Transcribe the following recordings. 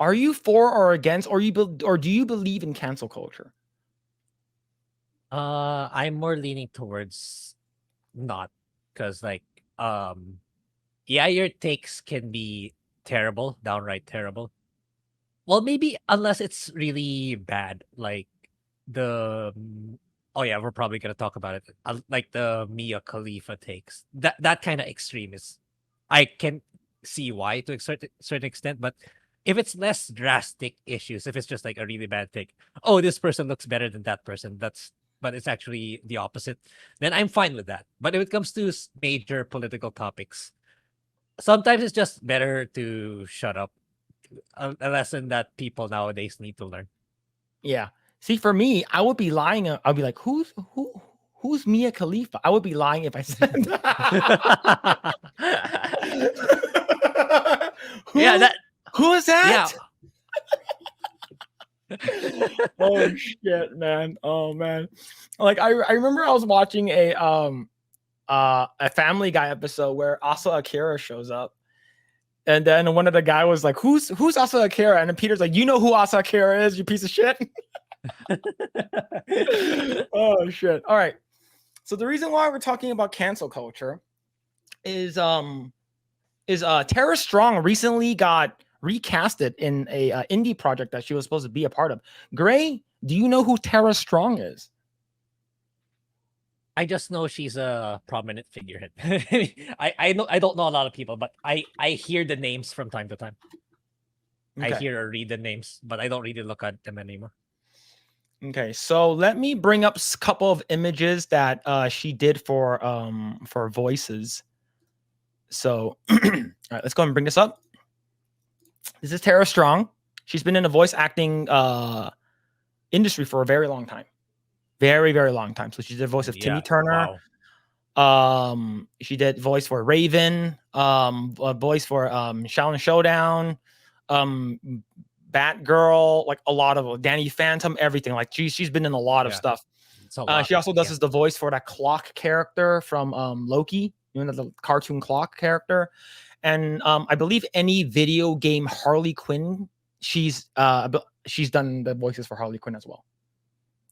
Are you for or against, or do you believe in cancel culture? I'm more leaning towards not, because yeah, your takes can be terrible, downright terrible. Well, maybe unless it's really bad, like oh yeah, we're probably gonna talk about it. Like the Mia Khalifa takes. That kind of extreme is, I can see why to a certain extent, but if it's less drastic issues, if it's just like a really bad take, oh, this person looks better than that person, but it's actually the opposite, then I'm fine with that. But if it comes to major political topics, sometimes it's just better to shut up. A lesson that people nowadays need to learn. Yeah. See, for me, I would be lying. I'd be like, who's Mia Khalifa? I would be lying if I said that. Yeah, who who is that? yeah. Oh shit, man. Oh man. Like I remember I was watching a Family Guy episode where Asa Akira shows up. And then one of the guy was like, who's Asa Akira? And then Peter's like, you know who Asa Akira is, you piece of shit. Oh shit. All right. So the reason why we're talking about cancel culture is Tara Strong recently got recasted in a indie project that she was supposed to be a part of. Grae, do you know who Tara Strong is? I just know she's a prominent figurehead. I know, I don't know a lot of people, but I hear the names from time to time. I Okay. hear or read the names, but I don't really look at them anymore. Okay, so let me bring up a couple of images that she did for voices. So, all right, let's go and bring this up. This is Tara Strong. She's been in the voice acting industry for a very long time, very very long time. So she did the voice of Timmy Yeah. Turner. Wow. She did voice for Raven. A voice for Shaolin Showdown. Batgirl, like a lot of Danny Phantom, everything. Like she's been in a lot of Yeah. stuff. It's a lot. She also does Yeah. the voice for that clock character from Loki, you know, the cartoon clock character. And I believe any video game Harley Quinn, she's done the voices for Harley Quinn as well.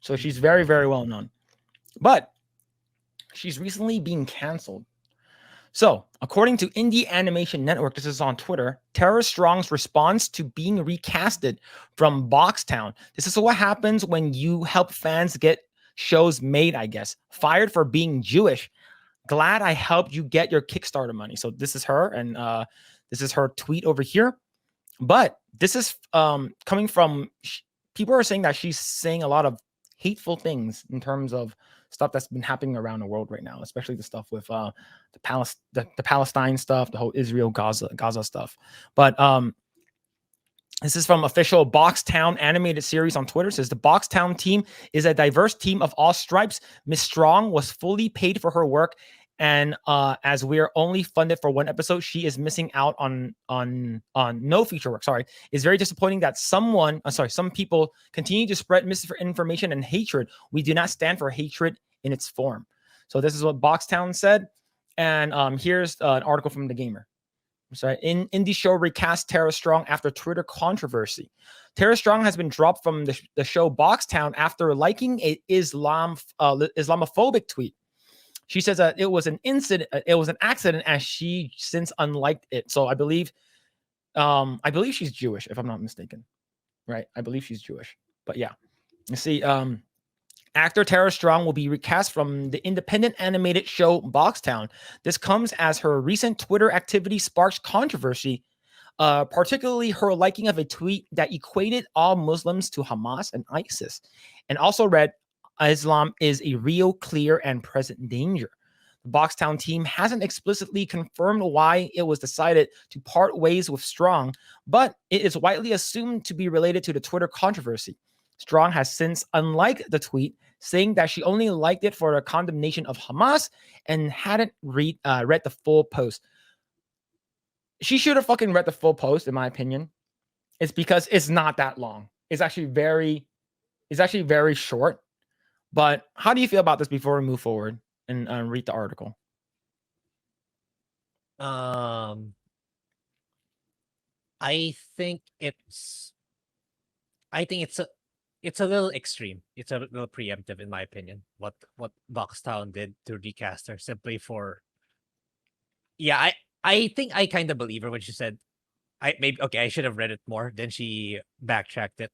So she's very very well known. But she's recently being canceled. So, according to Indie Animation Network, this is on Twitter, Tara Strong's response to being recasted from Boxtown. This is what happens when you help fans get shows made, I guess. Fired for being Jewish. Glad I helped you get your Kickstarter money. So, this is her, and this is her tweet over here. But this is coming from people are saying that she's saying a lot of hateful things in terms of stuff that's been happening around the world right now, especially the stuff with the Palestine stuff, the whole Israel Gaza stuff. But this is from official Boxtown animated series on Twitter. It says the Boxtown team is a diverse team of all stripes. Miss Strong was fully paid for her work, and as we're only funded for one episode, she is missing out on no feature work. Sorry, it's very disappointing that some people continue to spread misinformation and hatred. We do not stand for hatred in its form. So this is what Boxtown said, and here's an article from The Gamer. So indie show recast Tara Strong after Twitter controversy. Tara Strong has been dropped from the show Boxtown after liking a Islamophobic tweet. She says that it was an accident, as she since unliked it. So I believe she's Jewish, if I'm not mistaken. Right? I believe she's Jewish. But yeah. You see, actor Tara Strong will be recast from the independent animated show Boxtown. This comes as her recent Twitter activity sparks controversy, particularly her liking of a tweet that equated all Muslims to Hamas and ISIS, and also read, Islam is a real, clear, and present danger. The Boxtown team hasn't explicitly confirmed why it was decided to part ways with Strong, but it is widely assumed to be related to the Twitter controversy. Strong has since unliked the tweet, saying that she only liked it for a condemnation of Hamas and hadn't read the full post. She should have fucking read the full post, in my opinion. It's because it's not that long. It's actually very short. But how do you feel about this before we move forward and read the article? Um, I think it's I think it's a little extreme. It's a little preemptive in my opinion. What Boxtown did to recast her simply for yeah, I think I kind of believe her when she said I maybe okay, I should have read it more. Then she backtracked it.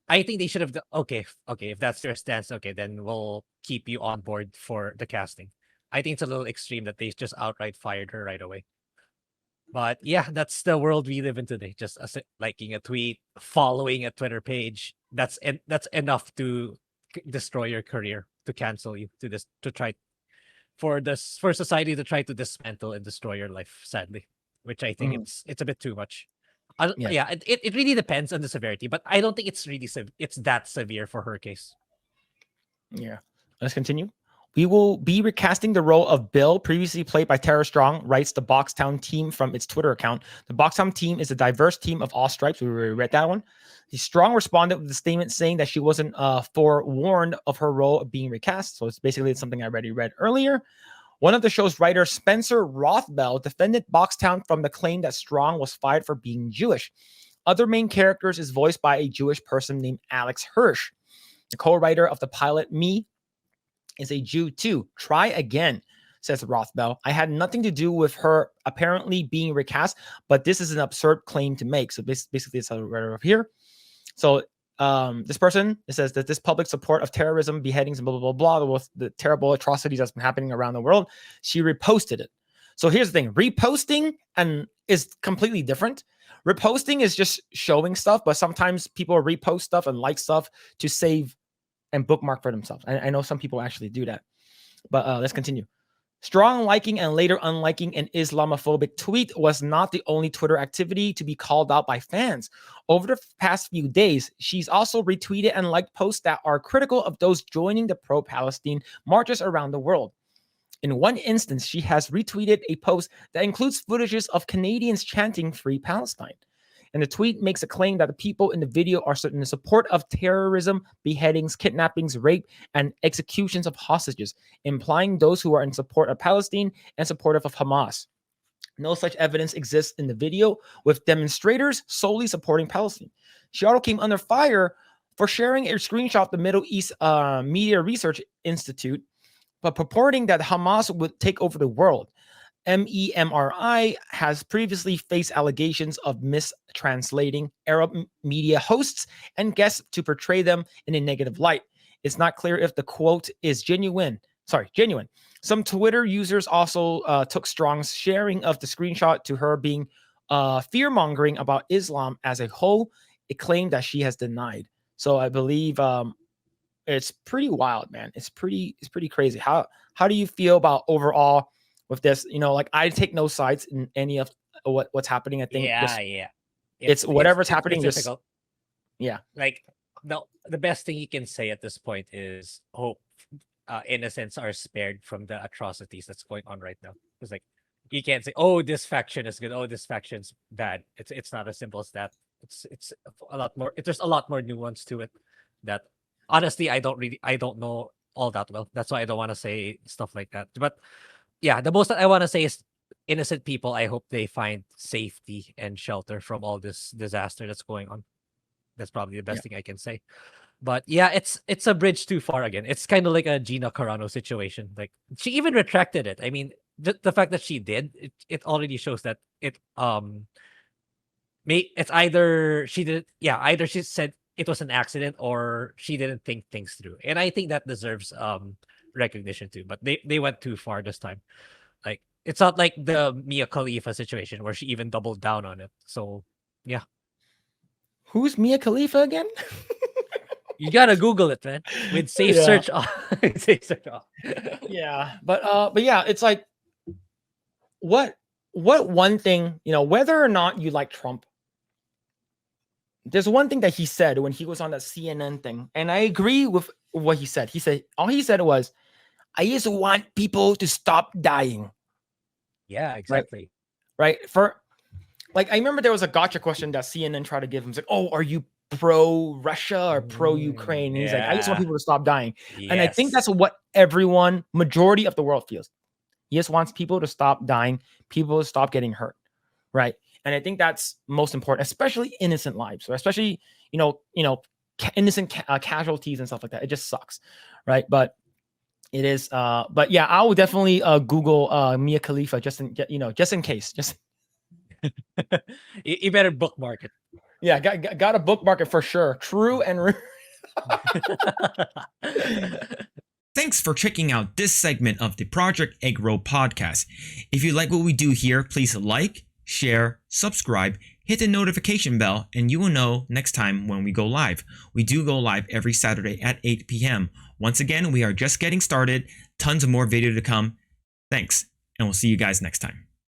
I think they should have okay, okay, if that's your stance, okay, then we'll keep you on board for the casting. I think it's a little extreme that they just outright fired her right away. But yeah, that's the world we live in today. Just liking a tweet, following a Twitter page, that's enough to destroy your career, to cancel you, to try for society to try to dismantle and destroy your life. Sadly, which I think Mhm. it's a bit too much. Yeah. Yeah, it really depends on the severity, but I don't think it's really it's that severe for her case. Yeah. Let's continue. We will be recasting the role of Bill, previously played by Tara Strong, writes the Boxtown team from its Twitter account. The Boxtown team is a diverse team of all stripes. We already read that one. The Strong responded with a statement saying that she wasn't forewarned of her role of being recast. So it's basically something I already read earlier. One of the show's writers, Spencer Rothbell, defended Boxtown from the claim that Strong was fired for being Jewish. Other main characters is voiced by a Jewish person named Alex Hirsch. The co-writer of the pilot, Me, is a Jew too. Try again, says Rothbell. I had nothing to do with her apparently being recast, but this is an absurd claim to make. So basically, it's a writer of here. So this person, it says that this public support of terrorism, beheadings, and blah, blah, blah, blah, with the terrible atrocities that's been happening around the world, she reposted it. So here's the thing. Reposting and is completely different. Reposting is just showing stuff, but sometimes people repost stuff and like stuff to save and bookmark for themselves. I know some people actually do that. But let's continue. Strong liking and later unliking an Islamophobic tweet was not the only Twitter activity to be called out by fans. Over the past few days, she's also retweeted and liked posts that are critical of those joining the pro-Palestine marches around the world. In one instance, she has retweeted a post that includes footages of Canadians chanting Free Palestine. And the tweet makes a claim that the people in the video are in support of terrorism, beheadings, kidnappings, rape, and executions of hostages, implying those who are in support of Palestine and supportive of Hamas. No such evidence exists in the video, with demonstrators solely supporting Palestine. She also came under fire for sharing a screenshot of the Middle East Media Research Institute, but purporting that Hamas would take over the world. MEMRI has previously faced allegations of mistranslating Arab media hosts and guests to portray them in a negative light. It's not clear if the quote is genuine. Some Twitter users also took Strong's sharing of the screenshot to her being fear-mongering about Islam as a whole, a claim that she has denied. So I believe it's pretty wild, man. It's pretty crazy. How do you feel about overall with this? Like I take no sides in any of what's happening. I think Yeah. it's whatever's It's happening. Just difficult. yeah, Like the best thing you can say at this point is hope innocents are spared from the atrocities that's going on right now. It's like you can't say, "Oh, this faction is good. Oh, this faction's bad." It's not as simple as that. It's a lot more. There's a lot more nuance to it. That honestly, I don't know all that well. That's why I don't want to say stuff like that. But yeah, the most that I want to say is innocent people. I hope they find safety and shelter from all this disaster that's going on. That's probably the yeah, best thing I can say. But yeah, it's a bridge too far again. It's kind of like a Gina Carano situation. Like she even retracted it. I mean, the fact that she did, it already shows that it's either she did either she said it was an accident or she didn't think things through. And I think that deserves recognition too. But they went too far this time. Like it's not like the Mia Khalifa situation where she even doubled down on it. So yeah. Who's Mia Khalifa again? You gotta Google it, man. With safe Yeah, search off. Safe search off. yeah, but yeah, it's like what one thing, whether or not you like Trump, there's one thing that he said when he was on that CNN thing, and I agree with what he said. All he said was, "I just want people to stop dying." Yeah, Right, exactly. right. For like, I remember there was a gotcha question that CNN tried to give him. It's like, "Oh, are you pro Russia or pro Ukraine?" And he's like, "I just want Yeah. people to stop dying." And I think Yes. that's what majority of the world feels. He just wants people to stop dying, people to stop getting hurt, right? And I think that's most important, especially innocent lives, or especially, innocent casualties and stuff like that. It just sucks, right? But it is, but yeah, I will definitely Google Mia Khalifa just in case. Just You better bookmark it. yeah, got a bookmark it for sure. True and Thanks for checking out this segment of the Project Eggroll podcast. If you like what we do here, please like, share, subscribe, hit the notification bell, and you will know next time when we go live. We do go live every Saturday at 8 p.m. Once again, we are just getting started. Tons of more video to come. Thanks, and we'll see you guys next time.